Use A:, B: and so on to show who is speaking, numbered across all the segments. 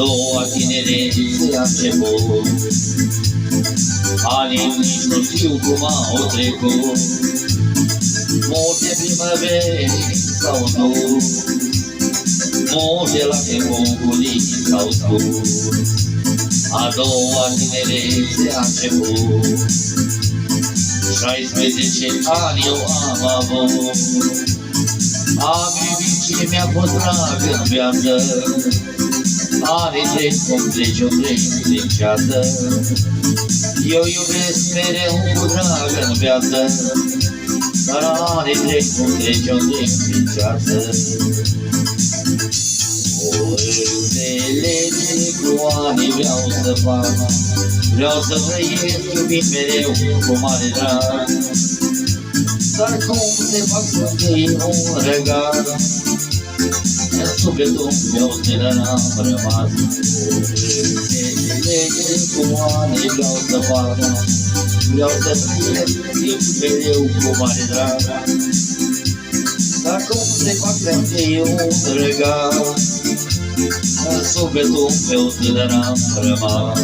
A: doua tinerețe a început. Anii nici nu știu cum au trecut, multe primăveri s-au dus, multe lacrimi s-au scurs. A doua tinerețe a început, 16 ani eu am avut. Am iubit ce mi-a fost drag în viață, anii trec cum trece un tren din ceață. Eu iubesc mereu cu drag în viață, dar anii trec cum trece un tren din ceață. O înțelege cu anii vreau să fac, vreau să trăiesc iubit mereu cu mare drag. Dar cum se fac să fie un regal, în sufletul meu tânăr-am rămas. O înțelege cu anii vreau să fac, vreau să trăiesc iubit mereu cu mare drag. Dar cum se fac să fie un regal, în sufletul meu tânăr-am rămas.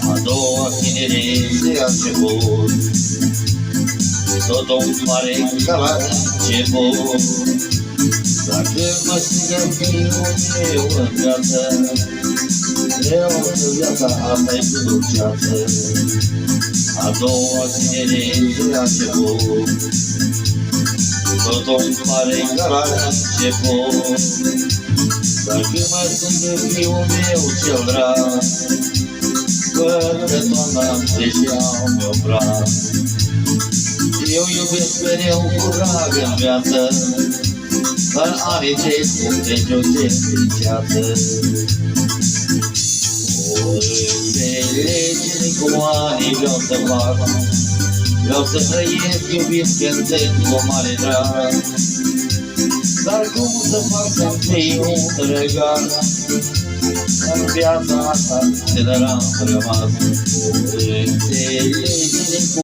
A: A doua tinerețe a început, totul pare ca la început. Dacă mă strigă fiul meu în viață, vreau că viața asta-i cu dulceață. A doua tinerețe a început, totul pare ca la început. Dacă mă strigă fiul meu cel drag, văd că toamna trece al meu braț. Eu iubesc mereu cu drag în viață, dar anii trec cum trece un tren din ceață. O înțelegere cu anii vreau să fac, vreau să trăiesc iubit cântând cu mare drag. Dar cum să fac să-mi fie un regal, în viața asta tânăr am rămas. O înțelegere cu